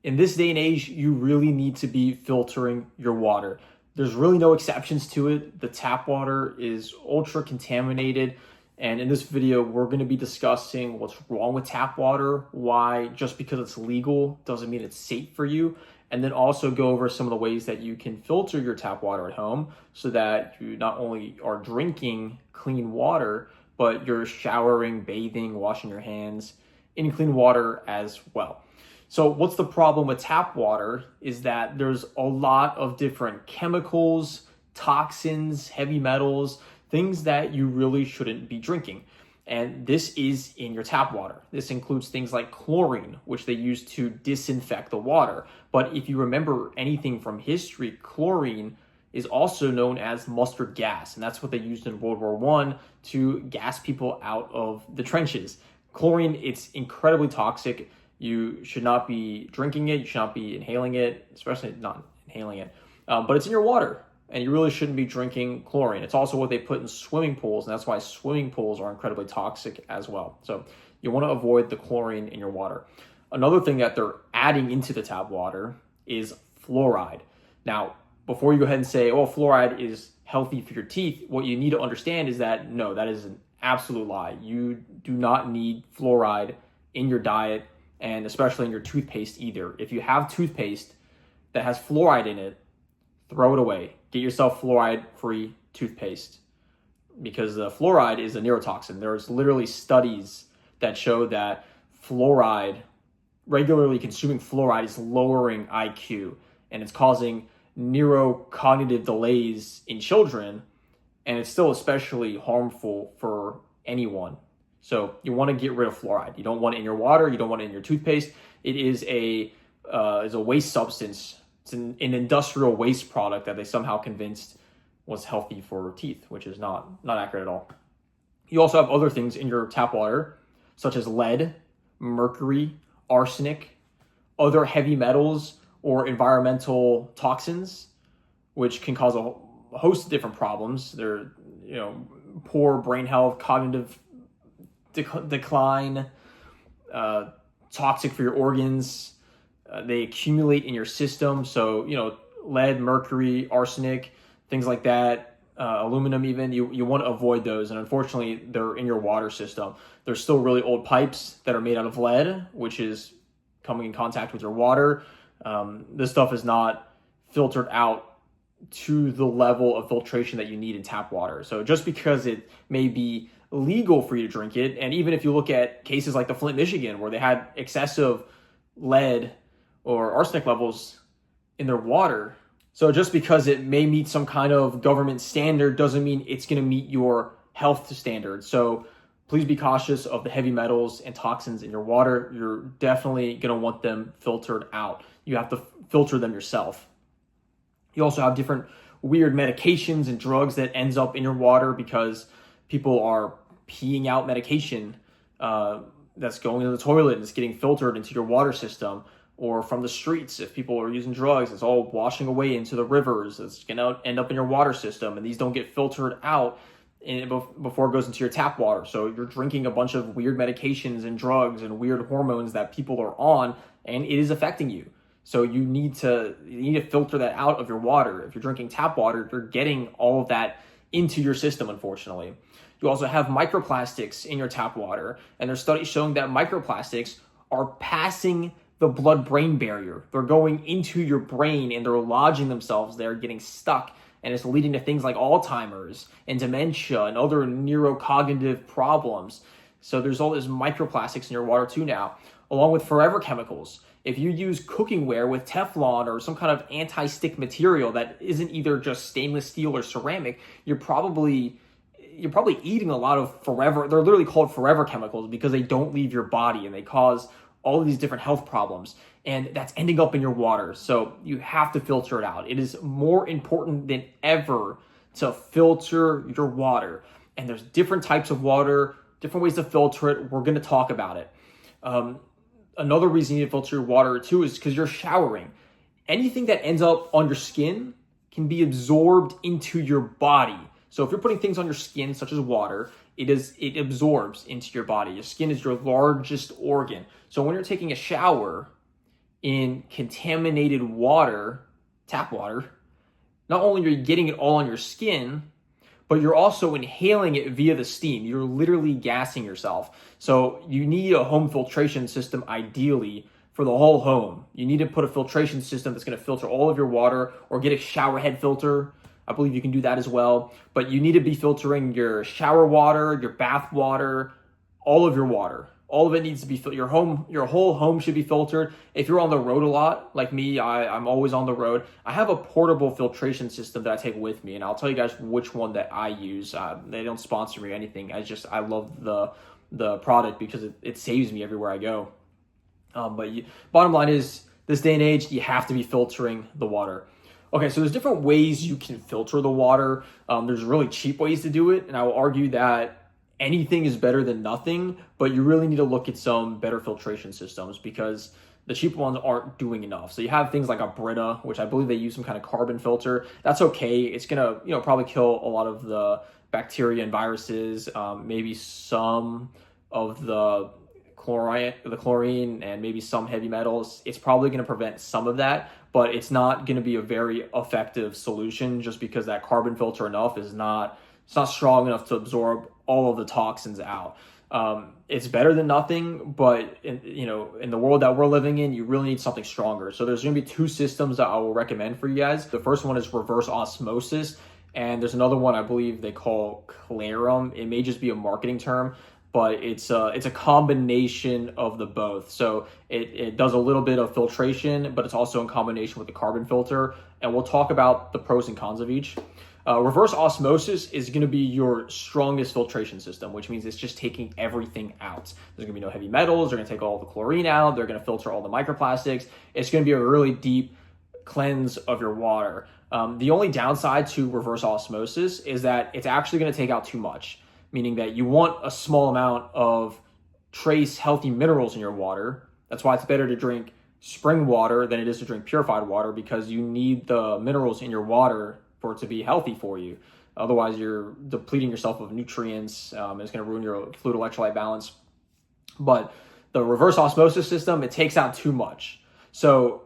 In this day and age, you really need to be filtering your water. There's really no exceptions to it. The tap water is ultra contaminated. And in this video, we're going to be discussing what's wrong with tap water, why just because it's legal doesn't mean it's safe for you, and then also go over some of the ways that you can filter your tap water at home so that you not only are drinking clean water, but you're showering, bathing, washing your hands in clean water as well. So what's the problem with tap water is that there's a lot of different chemicals, toxins, heavy metals, things that you really shouldn't be drinking. And this is in your tap water. This includes things like chlorine, which they use to disinfect the water. But if you remember anything from history, chlorine is also known as mustard gas. And that's what they used in World War I to gas people out of the trenches. Chlorine, it's incredibly toxic. You should not be drinking it. You should not be inhaling it, especially not inhaling it. But it's in your water, and you really shouldn't be drinking chlorine. It's also what they put in swimming pools, and that's why swimming pools are incredibly toxic as well. So you want to avoid the chlorine in your water. Another thing that they're adding into the tap water is fluoride. Now, before you go ahead and say, oh, fluoride is healthy for your teeth, what you need to understand is that, no, that is an absolute lie. You do not need fluoride in your diet, and especially in your toothpaste either. If you have toothpaste that has fluoride in it, throw it away. Get yourself fluoride-free toothpaste, because the fluoride is a neurotoxin. There's literally studies that show that regularly consuming fluoride is lowering IQ, and it's causing neurocognitive delays in children, and it's still especially harmful for anyone. So you want to get rid of fluoride. You don't want it in your water. You don't want it in your toothpaste. It is a waste substance. It's an industrial waste product that they somehow convinced was healthy for teeth, which is not accurate at all. You also have other things in your tap water, such as lead, mercury, arsenic, other heavy metals, or environmental toxins, which can cause a host of different problems. They're, poor brain health, cognitive decline, toxic for your organs. They accumulate in your system. So, lead, mercury, arsenic, things like that, aluminum even, you want to avoid those. And unfortunately, they're in your water system. There's still really old pipes that are made out of lead, which is coming in contact with your water. This stuff is not filtered out to the level of filtration that you need in tap water. So just because it may be legal for you to drink it, and even if you look at cases like the Flint, Michigan, where they had excessive lead or arsenic levels in their water, so just because it may meet some kind of government standard doesn't mean it's going to meet your health standards. So please be cautious of the heavy metals and toxins in your water. You're definitely going to want them filtered out. You have to filter them yourself. You also have different weird medications and drugs that ends up in your water because people are peeing out medication that's going into the toilet and it's getting filtered into your water system, or from the streets. If people are using drugs, it's all washing away into the rivers. It's going to end up in your water system, and these don't get filtered out before it goes into your tap water. So you're drinking a bunch of weird medications and drugs and weird hormones that people are on, and it is affecting you. So you need to filter that out of your water. If you're drinking tap water, you're getting all of that into your system, unfortunately. You also have microplastics in your tap water, and there's studies showing that microplastics are passing the blood-brain barrier. They're going into your brain and they're lodging themselves there, getting stuck, and it's leading to things like Alzheimer's and dementia and other neurocognitive problems. So there's all this microplastics in your water too now, along with forever chemicals. If you use cooking ware with Teflon or some kind of anti-stick material that isn't either just stainless steel or ceramic, you're probably eating a lot of forever. They're literally called forever chemicals because they don't leave your body and they cause all of these different health problems, and that's ending up in your water. So you have to filter it out. It is more important than ever to filter your water. And there's different types of water, different ways to filter it. We're going to talk about it. Another reason you need to filter your water too is because you're showering. Anything that ends up on your skin can be absorbed into your body. So if you're putting things on your skin, such as water, it absorbs into your body. Your skin is your largest organ. So when you're taking a shower in contaminated water, tap water, not only are you getting it all on your skin, but you're also inhaling it via the steam. You're literally gassing yourself. So you need a home filtration system ideally for the whole home. You need to put a filtration system that's going to filter all of your water, or get a shower head filter. I believe you can do that as well. But you need to be filtering your shower water, your bath water, all of your water. All of it needs to be your whole home should be filtered. If you're on the road a lot, like me, I'm always on the road. I have a portable filtration system that I take with me, and I'll tell you guys which one that I use. They don't sponsor me or anything. I love the product because it saves me everywhere I go. Bottom line is, this day and age, you have to be filtering the water. Okay, so there's different ways you can filter the water. There's really cheap ways to do it, and I will argue that anything is better than nothing, but you really need to look at some better filtration systems because the cheap ones aren't doing enough. So you have things like a Brita, which I believe they use some kind of carbon filter. That's okay. It's gonna, probably kill a lot of the bacteria and viruses, maybe some of the chlorine and maybe some heavy metals. It's probably going to prevent some of that, but it's not going to be a very effective solution just because that carbon filter it's not strong enough to absorb all of the toxins out. It's better than nothing, but in the world that we're living in, you really need something stronger. So there's going to be two systems that I will recommend for you guys. The first one is reverse osmosis, and there's another one I believe they call Clarum. It may just be a marketing term, but it's a combination of the both. So it does a little bit of filtration, but it's also in combination with the carbon filter. And we'll talk about the pros and cons of each. Reverse osmosis is going to be your strongest filtration system, which means it's just taking everything out. There's going to be no heavy metals. They're going to take all the chlorine out. They're going to filter all the microplastics. It's going to be a really deep cleanse of your water. The only downside to reverse osmosis is that it's actually going to take out too much, meaning that you want a small amount of trace healthy minerals in your water. That's why it's better to drink spring water than it is to drink purified water, because you need the minerals in your water for it to be healthy for you. Otherwise, you're depleting yourself of nutrients. And it's going to ruin your fluid electrolyte balance. But the reverse osmosis system, it takes out too much. So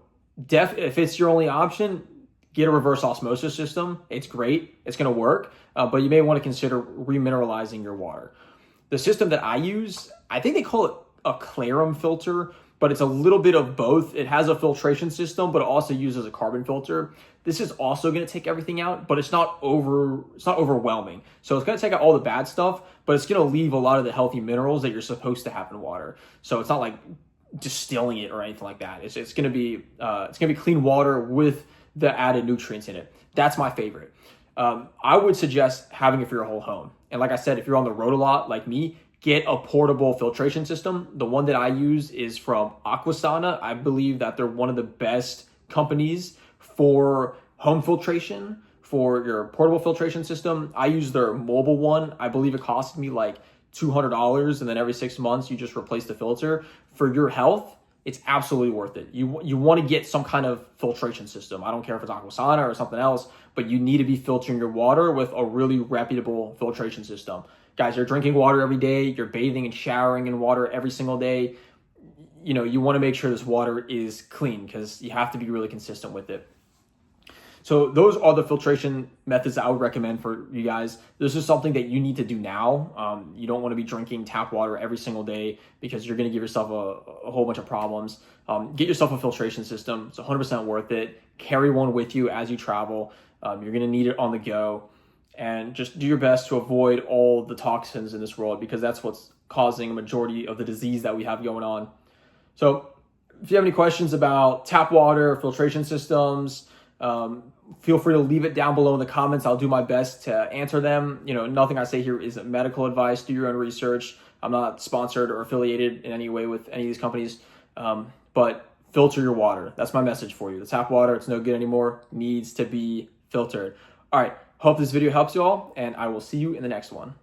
if it's your only option, get a reverse osmosis system. It's great. It's going to work. But you may want to consider remineralizing your water. The system that I use, I think they call it a Clarum filter, but it's a little bit of both. It has a filtration system, but it also uses a carbon filter. This is also going to take everything out, but it's not overwhelming. So it's going to take out all the bad stuff, but it's going to leave a lot of the healthy minerals that you're supposed to have in water. So it's not like distilling it or anything like that. It's going to be clean water with the added nutrients in it. That's my favorite. I would suggest having it for your whole home. And like I said, if you're on the road a lot like me, get a portable filtration system. The one that I use is from Aquasana. I believe that they're one of the best companies for home filtration, for your portable filtration system. I use their mobile one. I believe it costed me like $200, and then every 6 months you just replace the filter. For your health, it's absolutely worth it. You want to get some kind of filtration system. I don't care if it's Aquasana or something else, but you need to be filtering your water with a really reputable filtration system. Guys, you're drinking water every day. You're bathing and showering in water every single day. You want to make sure this water is clean because you have to be really consistent with it. So those are the filtration methods I would recommend for you guys. This is something that you need to do now. You don't want to be drinking tap water every single day because you're going to give yourself a whole bunch of problems. Get yourself a filtration system. It's 100% worth it. Carry one with you as you travel. You're going to need it on the go. And just do your best to avoid all the toxins in this world, because that's what's causing a majority of the disease that we have going on. So if you have any questions about tap water, filtration systems, feel free to leave it down below in the comments. I'll do my best to answer them. Nothing I say here is medical advice. Do your own research. I'm not sponsored or affiliated in any way with any of these companies, but filter your water. That's my message for you. The tap water, it's no good anymore. Needs to be filtered. All right. Hope this video helps you all, and I will see you in the next one.